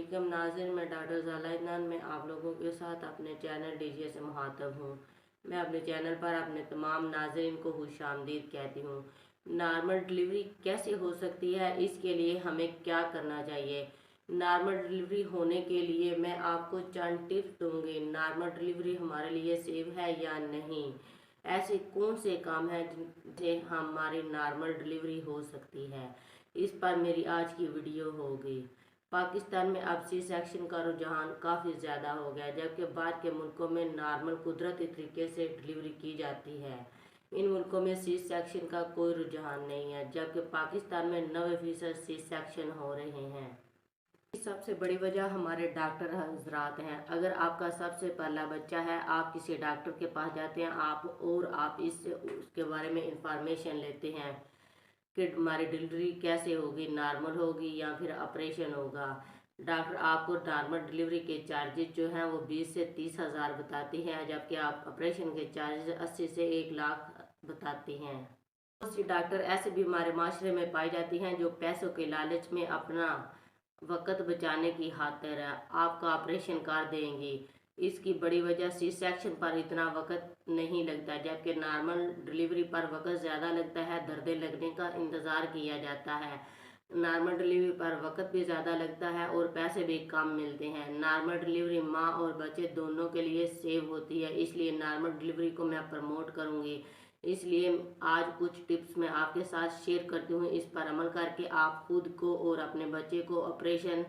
अस्सलामुअलैकुम नाज़रीन, मैं डॉक्टर ज़ाला इदनान में आप लोगों के साथ अपने चैनल डीजे से मुखातब हूँ। मैं अपने चैनल पर अपने तमाम नाज़रीन को खुशामदीद कहती हूँ। नॉर्मल डिलीवरी कैसे हो सकती है, इसके लिए हमें क्या करना चाहिए। नॉर्मल डिलीवरी होने के लिए मैं आपको चंद टिप्स दूँगी। नॉर्मल डिलीवरी हमारे लिए सेफ है या नहीं, ऐसे कौन से काम हैं जिनसे हमारी नॉर्मल डिलीवरी हो सकती है, इस पर मेरी आज की वीडियो होगी। पाकिस्तान में अब सी सेक्शन का रुझान काफ़ी ज़्यादा हो गया है, जबकि बाद के मुल्कों में नॉर्मल कुदरती तरीके से डिलीवरी की जाती है। इन मुल्कों में सी सेक्शन का कोई रुझान नहीं है, जबकि पाकिस्तान में 90% सी सेक्शन हो रहे हैं। सबसे बड़ी वजह हमारे डॉक्टर हजरात हैं। अगर आपका सबसे पहला बच्चा है, आप किसी डॉक्टर के पास जाते हैं आप इससे उसके बारे में इंफॉर्मेशन लेते हैं कि हमारी डिलीवरी कैसे होगी, नॉर्मल होगी या फिर ऑपरेशन होगा। डॉक्टर आपको नॉर्मल डिलीवरी के चार्जेस जो हैं वो 20 से 30 हज़ार बताती हैं, जबकि आप ऑपरेशन के चार्जेस 80 से 1 लाख बताती हैं। बहुत सी डॉक्टर ऐसे भी हमारे माशरे में पाई जाती हैं जो पैसों के लालच में अपना वक़्त बचाने की खातिर आपका ऑपरेशन कर देंगी। इसकी बड़ी वजह सी सेक्शन पर इतना वक़्त नहीं लगता, जबकि नॉर्मल डिलीवरी पर वक़्त ज़्यादा लगता है। दर्द लगने का इंतज़ार किया जाता है। नॉर्मल डिलीवरी पर वक़्त भी ज़्यादा लगता है और पैसे भी कम मिलते हैं। नॉर्मल डिलीवरी माँ और बच्चे दोनों के लिए सेव होती है, इसलिए नॉर्मल डिलीवरी को मैं प्रमोट करूँगी। इसलिए आज कुछ टिप्स मैं आपके साथ शेयर करती हूँ, इस पर अमल करके आप खुद को और अपने बच्चे को ऑपरेशन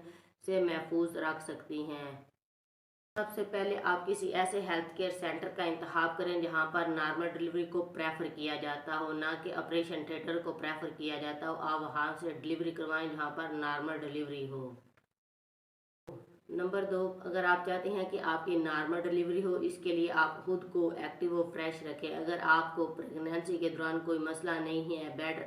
से महफूज रख सकती हैं। सबसे पहले आप किसी ऐसे हेल्थ केयर सेंटर का इंतखाब करें जहां पर नॉर्मल डिलीवरी को प्रेफर किया जाता हो, ना कि ऑपरेशन थिएटर को प्रेफर किया जाता हो। आप वहां से डिलीवरी करवाएं जहां पर नॉर्मल डिलीवरी हो। नंबर 2, अगर आप चाहते हैं कि आपकी नॉर्मल डिलीवरी हो, इसके लिए आप खुद को एक्टिव और फ्रेश रखें। अगर आपको प्रेगनेंसी के दौरान कोई मसला नहीं है बेड,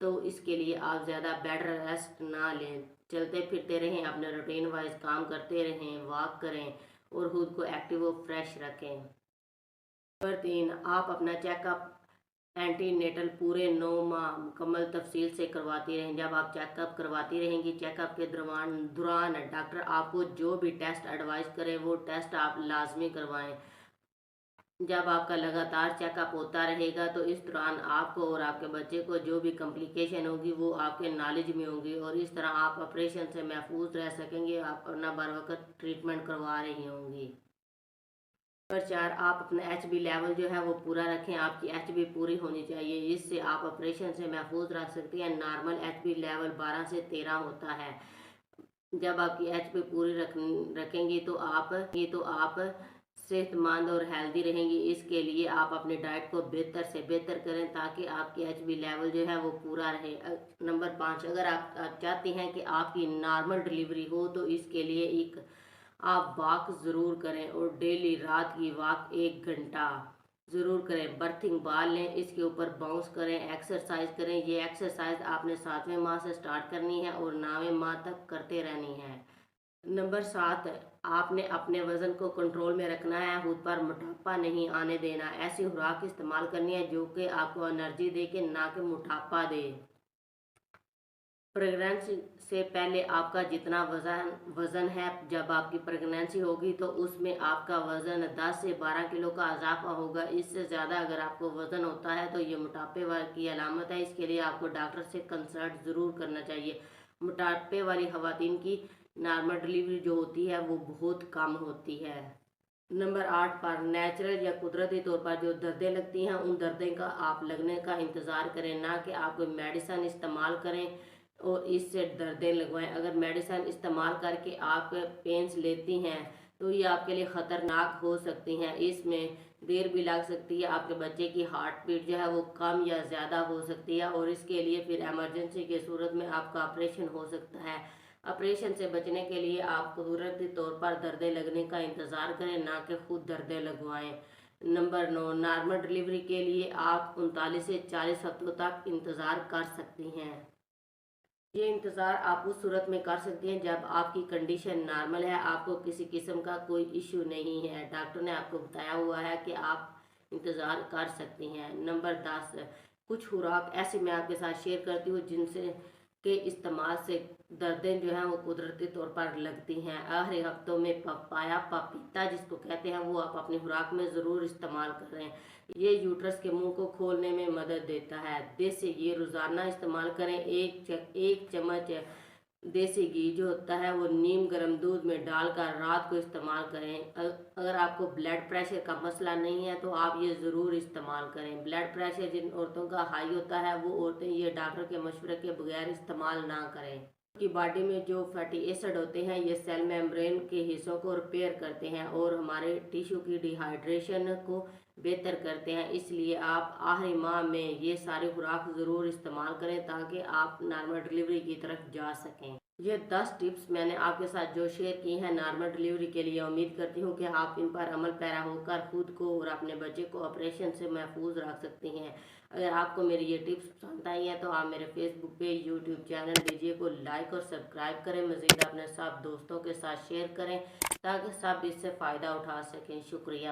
तो इसके लिए आप ज़्यादा बेड रेस्ट ना लें। चलते फिरते रहें, अपने रूटीन वाइज काम करते रहें, वॉक करें और खुद को एक्टिव और फ्रेश रखें। नंबर 3, आप अपना चेकअप एंटीनेटल पूरे 9 माह मुकम्मल तफसील से करवाती रहें। जब आप चेकअप करवाती रहेंगी, चेकअप के दौरान डॉक्टर आपको जो भी टेस्ट एडवाइस करें वो टेस्ट आप लाजमी करवाएं। जब आपका लगातार चेकअप होता रहेगा तो इस दौरान आपको और आपके बच्चे को जो भी कॉम्प्लिकेशन होगी वो आपके नॉलेज में होगी और इस तरह आप ऑपरेशन से महफूज रह सकेंगे। आप अपना बर वक्त ट्रीटमेंट करवा रही होंगी। नंबर 4, आप अपना HB लेवल जो है वो पूरा रखें। आपकी HB पूरी होनी चाहिए, इससे आप ऑपरेशन से महफूज रख सकती हैं। नॉर्मल HB लेवल 12 से 13 होता है। जब आपकी HB पूरी रखेंगी तो आप सेहतमंद और हेल्दी रहेंगी। इसके लिए आप अपनी डाइट को बेहतर से बेहतर करें ताकि आपकी HB लेवल जो है वो पूरा रहे। नंबर 5, अगर आप चाहती हैं कि आपकी नॉर्मल डिलीवरी हो तो इसके लिए एक आप वॉक ज़रूर करें और डेली रात की वॉक 1 घंटा ज़रूर करें। बर्थिंग बाल लें, इसके ऊपर बाउंस करें, एक्सरसाइज करें। ये एक्सरसाइज आपने 7वें माह से स्टार्ट करनी है और 9वें माह तक करते रहनी है। नंबर 7, आपने अपने वज़न को कंट्रोल में रखना है, खुद पर मोटापा नहीं आने देना। ऐसी खुराक इस्तेमाल करनी है जो कि आपको एनर्जी दे के, ना कि मोटापा दे। प्रेगनेंसी से पहले आपका जितना वज़न है, जब आपकी प्रेगनेंसी होगी तो उसमें आपका वज़न 10 से 12 किलो का इजाफा होगा। इससे ज़्यादा अगर आपको वज़न होता है तो ये मोटापे की अलामत है। इसके लिए आपको डॉक्टर से कंसल्ट ज़रूर करना चाहिए। मोटापे वाली खवातीन की नॉर्मल डिलीवरी जो होती है वो बहुत कम होती है। नंबर 8 पर नेचुरल या कुदरती तौर पर जो दर्दें लगती हैं, उन दर्दें का आप लगने का इंतज़ार करें, ना कि आप कोई मेडिसिन इस्तेमाल करें और इससे दर्दें लगवाएं। अगर मेडिसिन इस्तेमाल करके आप पेंस लेती हैं तो ये आपके लिए ख़तरनाक हो सकती हैं। इसमें देर भी लग सकती है, आपके बच्चे की हार्ट बीट जो है वो कम या ज़्यादा हो सकती है और इसके लिए फिर इमरजेंसी की सूरत में आपका ऑपरेशन हो सकता है। ऑपरेशन से बचने के लिए आप कुदरती तौर पर दर्दें लगने का इंतज़ार करें, ना कि खुद दर्दें लगवाएं। नंबर 9, नॉर्मल डिलीवरी के लिए आप 39 से 40 हफ्तों तक इंतज़ार कर सकती हैं। ये इंतज़ार आप उस सूरत में कर सकती हैं जब आपकी कंडीशन नॉर्मल है, आपको किसी किस्म का कोई इशू नहीं है। डॉक्टर ने आपको बताया हुआ है कि आप इंतज़ार कर सकती हैं। नंबर 10, कुछ खुराक ऐसे मैं आपके साथ शेयर करती हूँ जिनसे के इस्तेमाल से दर्दें जो हैं वो कुदरती तौर पर लगती हैं। आखिरी हफ्तों में पपाया पपीता जिसको कहते हैं वो आप अपनी खुराक में ज़रूर इस्तेमाल करें। ये यूट्रस के मुंह को खोलने में मदद देता है। देसी घी रोज़ाना इस्तेमाल करें। एक चम्मच देसी घी जो होता है वो नीम गर्म दूध में डालकर रात को इस्तेमाल करें। अगर आपको ब्लड प्रेशर का मसला नहीं है तो आप ये ज़रूर इस्तेमाल करें। ब्लड प्रेशर जिन औरतों का हाई होता है वो औरतें ये डॉक्टर के मशवरे के बगैर इस्तेमाल ना करें। की बॉडी में जो फैटी एसिड होते हैं ये सेल मेम्ब्रेन के हिस्सों को रिपेयर करते हैं और हमारे टिश्यू की डिहाइड्रेशन को बेहतर करते हैं। इसलिए आप आखिरी माह में ये सारी खुराक ज़रूर इस्तेमाल करें ताकि आप नॉर्मल डिलीवरी की तरफ जा सकें। ये 10 टिप्स मैंने आपके साथ जो शेयर की हैं नॉर्मल डिलीवरी के लिए, उम्मीद करती हूँ कि आप इन पर अमल पैरा होकर खुद को और अपने बच्चे को ऑपरेशन से महफूज रख सकती हैं। अगर आपको मेरी ये टिप्स पसंद आई हैं तो आप मेरे Facebook page YouTube channel DJ को लाइक और सब्सक्राइब करें। मज़ीद अपने सब दोस्तों के साथ शेयर करें ताकि सब इससे फ़ायदा उठा सकें। शुक्रिया।